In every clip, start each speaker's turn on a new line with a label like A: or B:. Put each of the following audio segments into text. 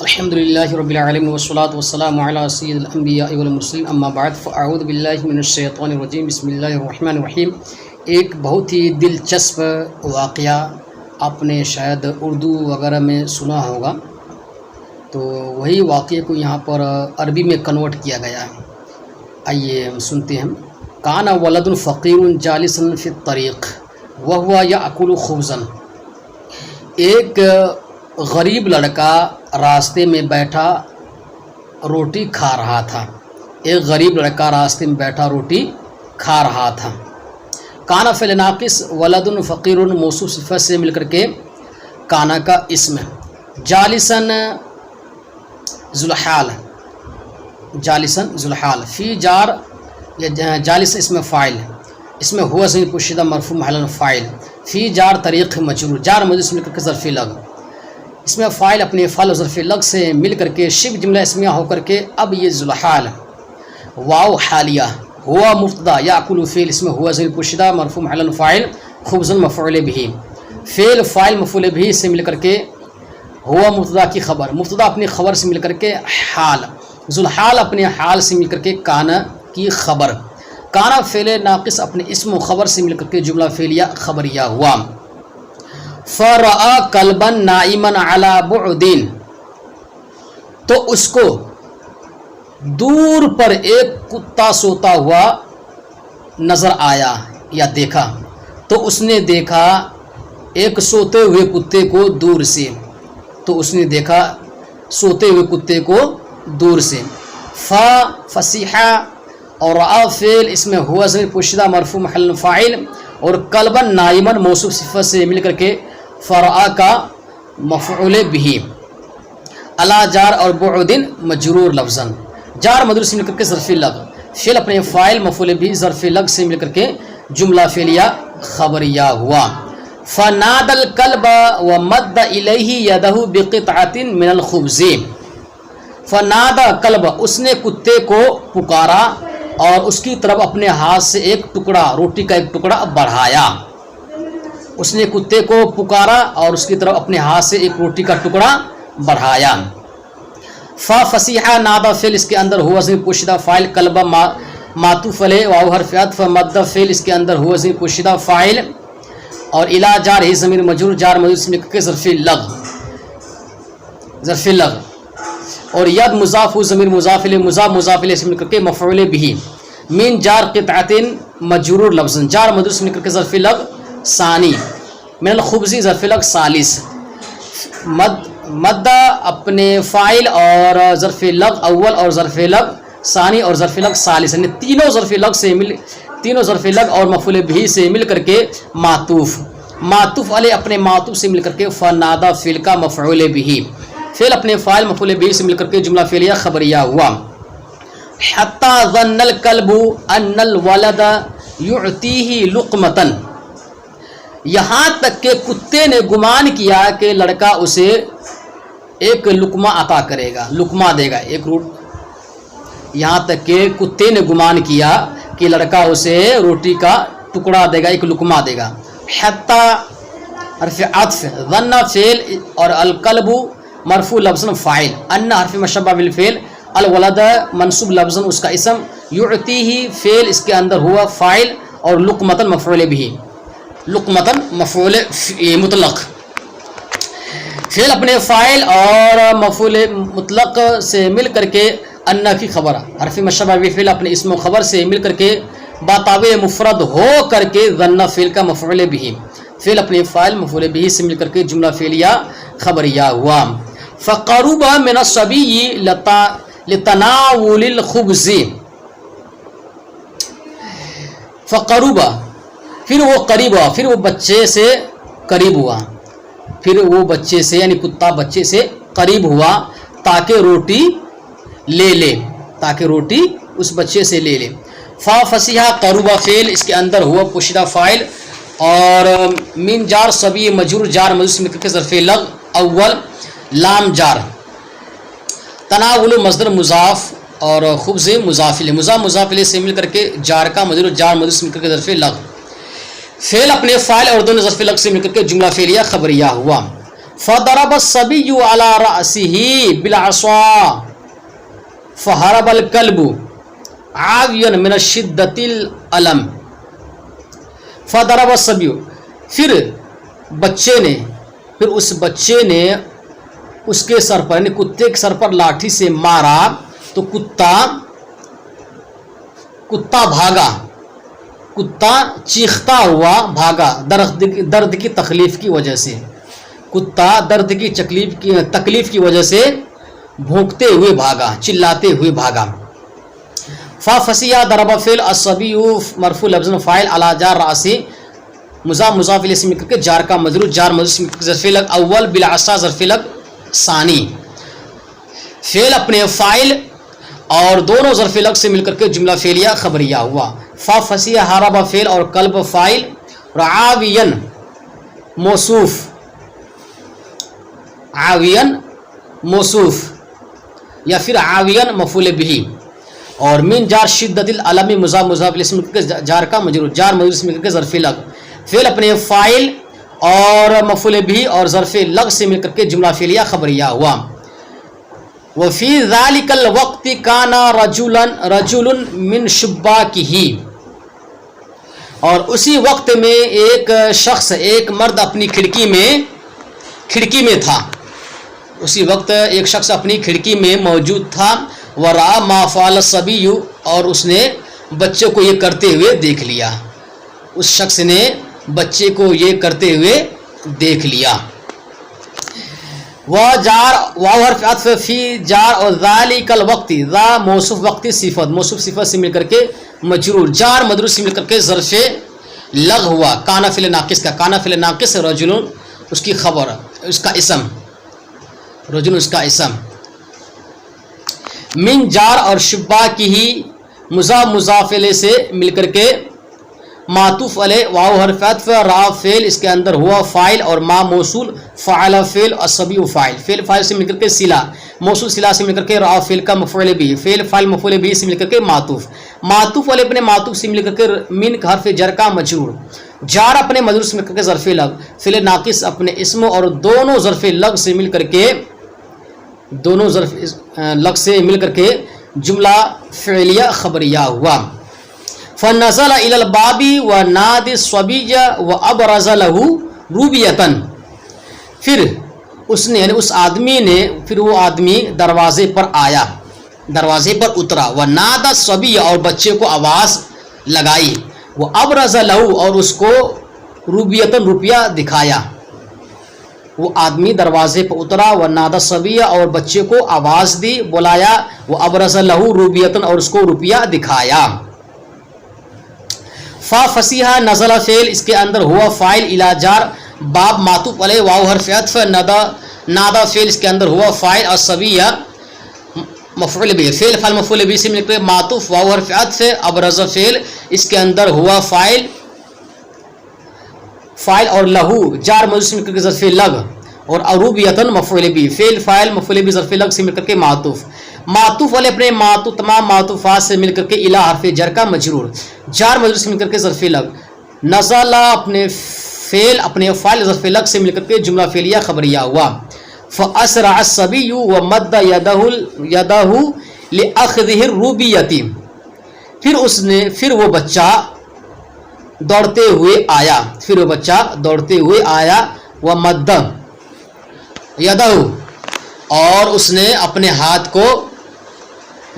A: الحمدللہ رب العالمین والصلاة والسلام علی سید الانبیاء والمرسلین اما بعد فاعوذ باللہ من الشیطان الرجیم بسم اللہ الرحمن الرحیم۔ ایک بہت ہی دلچسپ واقعہ آپ نے شاید اردو وغیرہ میں سنا ہوگا، تو وہی واقعے کو یہاں پر عربی میں کنورٹ کیا گیا ہے۔ آئیے ہم سنتے ہیں۔ کان ولد فقیر جالسا فی الطریق وهو یأکل خبزا۔ ایک غریب لڑکا راستے میں بیٹھا روٹی کھا رہا تھا۔ ایک غریب لڑکا راستے میں بیٹھا روٹی کھا رہا تھا۔ کانا فعل ناقص، ولد فقیر موصوف صفت سے مل کر کے کانا کا اسم، جالسن ذوالحال، جالسن ذوالحال، فی جار یا جالس اسم فاعل، اس میں ہوا زمین پوشیدہ مرفوع محل فاعل، فی جار طریق مجرور، جار مجرور سے مل کر کے ظرف لغ، اس میں فاعل اپنے فعل و ظرف لغ سے مل کر کے شبہ جملہ اسمیہ ہو کر کے اب یہ ذوالحال واو حالیہ، ہوا مبتدا، یاکل فعل، اس میں ہوا زمین پوشیدہ مرفوع محل فاعل، خبزا مفعول به، فعل فاعل مفعول به سے مل کر کے ہوا مبتدا کی خبر، مبتدا اپنی خبر سے مل کر کے حال، ذوالحال اپنے حال سے مل کر کے کانا کی خبر، کانا فعل ناقص اپنے اسم و خبر سے مل کر کے جملہ فعلیہ خبریہ ہوا۔ فرآ کلبا نائما علی بعد، تو اس کو دور پر ایک کتا سوتا ہوا نظر آیا یا دیکھا، تو اس نے دیکھا ایک سوتے ہوئے کتے کو دور سے، تو اس نے دیکھا سوتے ہوئے کتے کو دور سے۔ فصیحہ اور رآ فعل، اس میں ہوا زمین پوشیدہ مرفوع محل فاعل، اور کلبا نائما موصوف صفت سے مل کر کے فرآ کا مفعول به، علی جار اور بعد مجرور لفظاً، جار مجرور سے مل کر کے ظرف لغ، فعل اپنے فاعل مفعول به ظرف لغ سے مل کر کے جملہ فعلیہ خبریہ ہوا۔ فنادى الكلب ومد الیہ یدہ بقطعۃ من الخبز، فنادى کلب، اس نے کتے کو پکارا اور اس کی طرف اپنے ہاتھ سے ایک ٹکڑا، روٹی کا ایک ٹکڑا بڑھایا، اس نے کتے کو پکارا اور اس کی طرف اپنے ہاتھ سے ایک روٹی کا ٹکڑا بڑھایا۔ فصیحہ نادى فعل، اس کے اندر ہوا زمین پوشیدہ فاعل، کلب معطوف علیہ، واو حرف عطف، مد فعل، اس کے اندر ہوا زمین پوشیدہ فاعل، اور الی جار ہی ضمیر مجرور، جار مجرور سے مل کر کے ظرف لغ، ظرف لغ، اور ید مضاف ضمیر مضاف الیہ، مضاف الیہ سے مل کر کے مفعول به، من جار قطعۃ مجرور لفظ، جار مجرور سے مل کر کے ظرف لغ ثانی، من الخبز ظرف لغ ثالث، مد اپنے فاعل اور ظرف لغ اول اور ظرف لغ ثانی اور ظرف لغ ثالث، یعنی تینوں ظرف لغ سے تینوں ظرف لغ اور مفعول به سے مل کر کے معطوف علیہ اپنے معطوف سے مل کر کے فنادى فعل کا مفعول به، فعل اپنے فاعل مفعول به سے مل کر کے جملہ فعلیہ خبریہ ہوا۔ حتی ظن الکلب ان الولد یعطیہ لقمۃ، یہاں تک کہ کتے نے گمان کیا کہ لڑکا اسے ایک لقمہ عطا کرے گا، لقمہ دے گا، ایک یہاں تک کہ کتے نے گمان کیا کہ لڑکا اسے روٹی کا ٹکڑا دے گا، ایک لقمہ دے گا۔ حتی حرف عطف، ظن فعل اور الکلب مرفوع لفظاً فاعل، ان حرف مشبہ بالفعل، الولد منصوب لفظاً اس کا اسم، یعطیہ فعل، اس کے اندر ہوا فاعل، اور لقمۃ مفعول به، لقمۃ مفعول مطلق، فعل اپنے فاعل اور مفعول مطلق سے مل کر کے ان کی خبر، حرف مشبہ بالفعل اپنے اسم و خبر سے مل کر کے باتابع مفرد ہو کر کے ظن فعل کا مفعول به، فعل اپنے فاعل مفعول به سے مل کر کے جملہ فعلیہ خبریہ ہوا۔ فقرب من الصبی لتناول الخبز، فقرب، پھر وہ قریب ہوا، پھر وہ بچے سے قریب ہوا، پھر وہ بچے سے یعنی کتا بچے سے قریب ہوا تاکہ روٹی لے لے، تاکہ روٹی اس بچے سے لے لے۔ فصیحہ قربہ فعل، اس کے اندر ہوا پوشیدہ فاعل، اور من جار صبی مجرور، جار مجرور سے مل کر کے ظرف لغ اول، لام جار، تناول مصدر مضاف، اور خبز مضاف الیہ، مضاف الیہ سے مل کر کے جار کا مجرور، جار مجرور سے مل کر کے ظرف لغ، فعل اپنے فاعل اور دونوں ظرف لغ سے مل کر کے جملہ فعلیہ خبریہ ہوا۔ فضرب الصبی علی رأسه بالعصا فهرب الكلب عاویا من شدت الالم. فضرب الصبی، پھر اس بچے نے اس کے سر پر، یعنی کتے کے سر پر لاٹھی سے مارا تو کتا بھاگا، کتا چیختا ہوا بھاگا درد کی تکلیف کی وجہ سے، کتا درد کی تکلیف کی وجہ سے بھونکتے ہوئے بھاگا، چلاتے ہوئے بھاگا. ففسیہ ضرب فعل الصبی مرفوع لفظ فاعل علی جار رأسی مضاف مضاف الیہ سے مل کر کے جار کا مجرور، جار مجرور سے مل کر ظرف لگ اول بالعصا ظرف لگ ثانی. فعل اپنے فاعل اور دونوں ظرف لگ سے مل کر کے جملہ فعلیہ خبریہ ہوا. ففسیہ ہرب فعل اور قلب فاعل، عاویا موصوف، عاویا موصوف یا پھر عاویا مفعول به، اور من جار شدت العلم مضاف مضاف الیہ سے مل کر کے جار کا مجرور، جار مجرور سے مل کر کے ظرف لگ. فعل اپنے فاعل اور مفعول به اور ظرف لگ سے مل کر کے جملہ فعلیہ خبریہ ہوا. وفی ذلک الوقت کان رجل من شباکہ، اور اسی وقت میں ایک شخص، ایک مرد اپنی کھڑکی میں تھا. اسی وقت ایک شخص اپنی کھڑکی میں موجود تھا. ورأى ما فعل الصبی، اور اس نے بچے کو یہ کرتے ہوئے دیکھ لیا، اس شخص نے بچے کو یہ کرتے ہوئے دیکھ لیا. وجار واو حرف عطف فی جار اور ذالک الوقت، ذا موصوف وقتی صفت، موصوف صفت سے مل کر کے مجرور، جار مجرور سے مل کر کے ظرف لغ ہوا. کانا فعل ناقص کا، کانا فعل ناقص رجل اس کی خبر، اس کا اسم، رجل اس کا اسم. من جار اور شباکہ مضاف مضاف الیہ سے مل کر کے معطوف علیہ واو حرف عطف، را فعل اس کے اندر ہوا فاعل اور ما موصول، فعل فعل الصبی فاعل، فعل فاعل سے مل کر کے صلہ، موصول صلہ سے مل کر کے را فعل کا مفعول به، فعل فاعل مفعول به سے مل کر کے معطوف، معطوف علیہ اپنے معطوف سے مل کر کے من کا حرف جر کا مجرور، جار اپنے مجرور سے مل کر کے ظرف لگ، فعل ناقص اپنے اسم اور دونوں ظرف لگ سے مل کر کے، دونوں ظرف لگ سے مل کر کے جملہ فعلیہ خبریہ ہوا. فنزل الى الباب ونادى الصبي وابرز له روبیۃ، پھر اس نے، یعنی اس آدمی نے، پھر وہ آدمی دروازے پر آیا، دروازے پر اترا. ونادى الصبي، اور بچے کو آواز لگائی. وابرز له، اور اس کو روبیۃ روپیہ دکھایا. وہ آدمی دروازے پر اترا، ونادى الصبي، اور بچے کو آواز دی، بلایا. وابرز له روبیۃ، اور اس کو روپیہ دکھایا. ففسیح نزل فعل اس کے اندر ہوا فاعل الی جار باب معطوف علیہ واو حرف عطف، نادا فعل اس کے اندر ہوا فاعل اور صبی مفعول به، فعل فاعل مفعول به سے مل کر معطوف واو حرف عطف، ابرز فعل اس کے اندر ہوا فاعل اور لہو جار مجرور سے مل کر کے ظرف لگ، اور عروبیۃ مفعول به، فعل فاعل مفعول به ظرف لگ سے مل کر کے معطوف، معطوف والے اپنے معطوف تمام معطوفات سے مل کر کے الی حرف جر کا مجرور، جار مجرور سے مل کر کے ظرف لگ. نزل اپنے فعل اپنے فاعل ظرف لگ سے مل کر کے جملہ فعلیہ خبریہ ہوا. فاسرع الصبی ومد یدہ لاخذہ الروبیۃ، پھر وہ بچہ دوڑتے ہوئے آیا، ومد یدہ، اور اس نے اپنے ہاتھ کو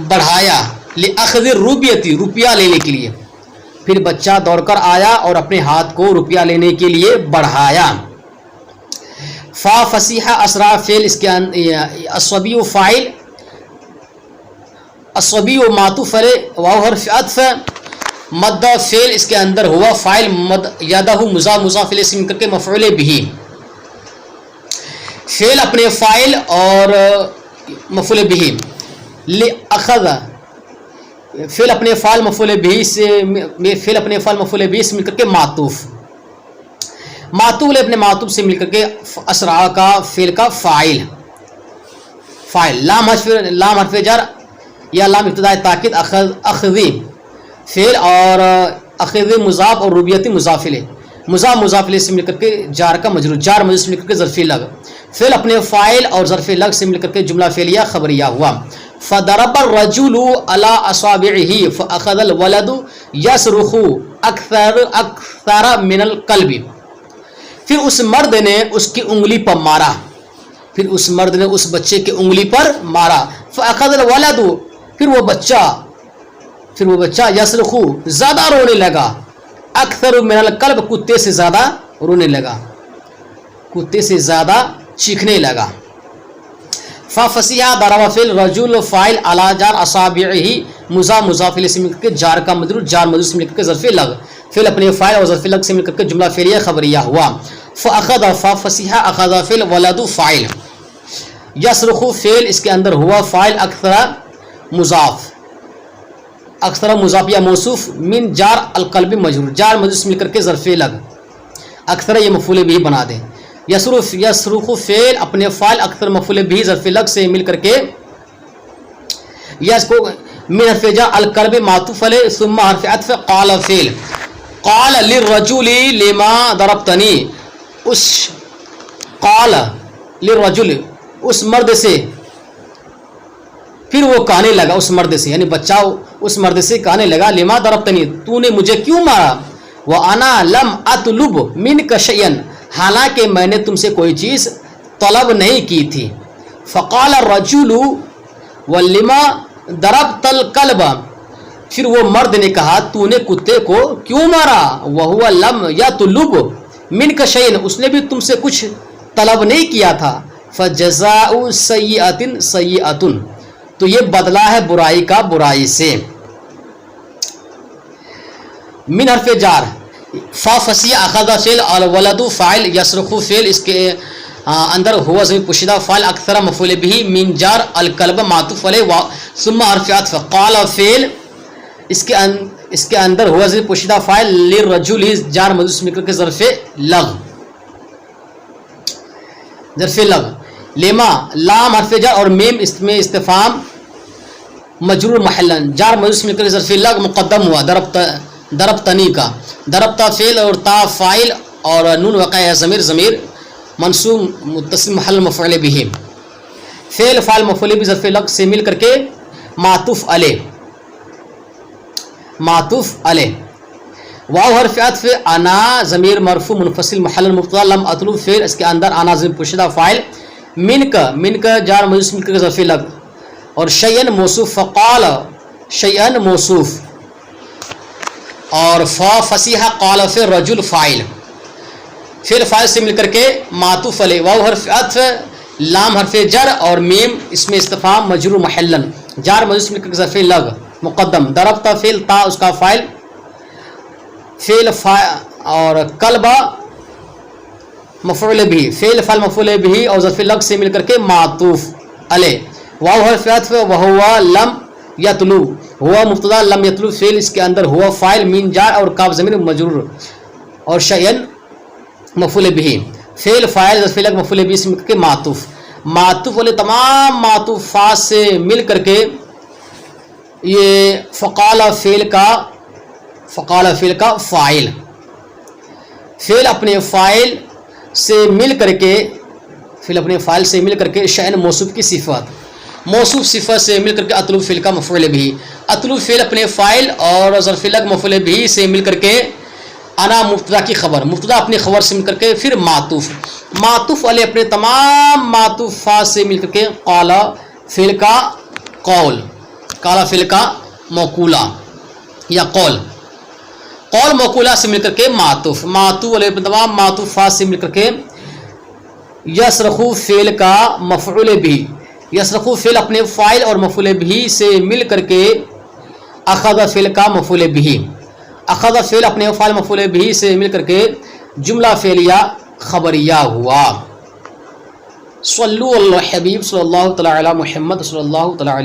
A: بڑھایا، لاخذ الروبیۃ، روپیہ لینے کے لیے. پھر بچہ دوڑ کر آیا اور اپنے ہاتھ کو روپیہ لینے کے لیے بڑھایا. ففسیح اسرع فعل اس کے الصبی فاعل، الصبی معطوف علیہ واو حرف عطف، مد فعل اس کے اندر ہوا فاعل، مد یدہ مضاف مضاف الیہ سے مل کر کے مفعول به، فعل اپنے فاعل اور مفعول به، لاخذ فعل اپنے فاعل مفعول به سے، فعل اپنے فاعل مفعول به سے مل کر کے معطوف، معطوف اپنے معطوف سے مل کر کے اسرع کا فعل کا فاعل، لام حرف جر یا لام ابتداء تاکید، اخذ فعل اور اخذ مضاف اور روبیت مضاف الیہ، مضاف مضاف الیہ سے مل کر کے جار کا مجرور، جار مجرور سے مل کر کے ظرفی لگ، فعل اپنے فاعل اور ظرف لگ سے مل کر کے جملہ فعلیہ خبریہ ہوا۔ فضرب الرجل على اصابعه فاخذ الولد يصرخ اکثر من القلب، پھر اس مرد نے اس کی انگلی پر مارا، پھر اس مرد نے اس بچے کی انگلی پر مارا، فاخذ الولد، پھر وہ بچہ یصرخ زیادہ رونے لگا، اکثر من القلب کتے سے زیادہ رونے لگا، کتے سے زیادہ چیخنے لگا۔ ففسیح ضرب فعل رجل فاعل علی جار اصابعہ مضاف مضاف الیہ سے مل کر کے جار کا مجرور، جار مجرور سے مل کر کے ظرف لگ، فعل اپنے فاعل اور ظرف لگ سے مل کر کے جملہ فعلیہ خبریہ ہوا۔ فاخذ ففسیح اخذ فعل ولد فاعل، یصرخ فعل اس کے اندر ہوا فاعل، اکثر مضاف، اکثر مضاف یا موصوف، من جار القلب مجرور، جار مجرور سے مل کر کے ظرف لگ، اکثر یہ مفعول بھی بنا دیں۔ یصرخ فعل اپنے فاعل اکثر مفعول بھی ظرف لگ سے مل کر کے یس کو من حرف جر القلب معطوف علیہ ثم حرف عطف قال فعل، قال للرجل لما ضربتنی، اس قال للرجل اس مرد سے، پھر وہ کہنے لگا اس مرد سے، یعنی بچہ اس مرد سے کہنے لگا لما ضربتنی، تو نے مجھے کیوں مارا، وانا لم اطلب منک شیئا، حالانکہ میں نے تم سے کوئی چیز طلب نہیں کی تھی۔ فقال الرجل ولما ضربت الکلب، پھر وہ مرد نے کہا تو نے کتے کو کیوں مارا، وہو لم یطلب منک شیئا، اس نے بھی تم سے کچھ طلب نہیں کیا تھا۔ فجزاء سیئۃ سیئۃ، تو یہ بدلہ ہے برائی کا برائی سے۔ من حرف جار ففسیح اخذ فعل الولد فاعل، یصرخ فعل اس کے اندر ہوا ضمیر پوشیدہ فاعل، اکثر مفعول به، من جار الکلب معطوف علیہ ثم حرف عطف قال فعل اس کے اندر ہوا ضمیر پوشیدہ فاعل، للرجل جار مجرور سے مل کر کے ظرف لگ، ظرف لگ، لما لام حرف جر اور میم اس میں استفہام مجرور محلن، جار مجرور سے مل کر ظرف لگ مقدم ہوا، ضربتنی کا، ضربتا فعل اور تا فاعل اور نون وقع ضمیر منصوب متصل محل مفعول به، فعل فاعل مفعول به ظرف لگ سے مل کر کے معطوف علیہ، معطوف علیہ۔ واو حرف عطف انا ضمیر مرفوع منفصل محل مبتدا، لم اطلب فعل اس کے اندر انا ضمیر پوشیدہ فاعل، من کا جار مجرور سے مل کر کے ظرف لگ، اور شیئا موصوف، فقال شیئا موصوف، اور ففسیح قال فعل رجل فاعل، فعل فاعل سے مل کر کے معطوف علیہ، واو حرف عطف لام حرف جر اور میم اس میں استفہام مجرور محلن، جار مجرور سے مل کر کے ظرف لگ مقدم، ضربتا فعل تا اس کا فاعل، فعل اور کلبہ مفعول به، فعل فاعل مفعول به اور ظرف لگ سے مل کر کے معطوف علیہ، واو حرف عطف وہو لم یطلو، ہوا مبتدا، لم یطلو فعل اس کے اندر ہوا فاعل، من جار اور کاف ضمیر مجرور، اور شیئا مفعول به، فعل فاعل ظرف لگ مفعول به سے مل کر کے معطوف، معطوف والے تمام معطوفات سے مل کر کے یہ فقال فعل کا فاعل، فعل اپنے فاعل سے مل کر کے، فعل اپنے فاعل سے مل کر کے شأن موصوف کی صفت، موصوف صفت سے مل کر کے اطلب فعل کا مفعول به، اطلب فعل اپنے فاعل اور ظرف لگ مفعول به سے مل کر کے انا مبتدا کی خبر، مبتدا اپنی خبر سے مل کر کے پھر معطوف، معطوف علیہ اپنے تمام معطوفات سے مل کر کے قال فعل کا قول، قال فعل کا موقولہ یا قول، قول موقولہ سے مل کر کے معطوف، معطوف علیہ تمام معطوفات سے مل کر کے یصرخ فعل کا مفعول به، یصرخ فعل اپنے فاعل اور مفعول به سے مل کر کے اخذ فعل کا مفعول به، اخذ فعل اپنے فاعل مفعول به سے مل کر کے جملہ فعلیہ خبریہ ہوا۔ صلو علی الحبیب صلی اللہ تعالی علی محمد صلی اللہ تعالی علیہ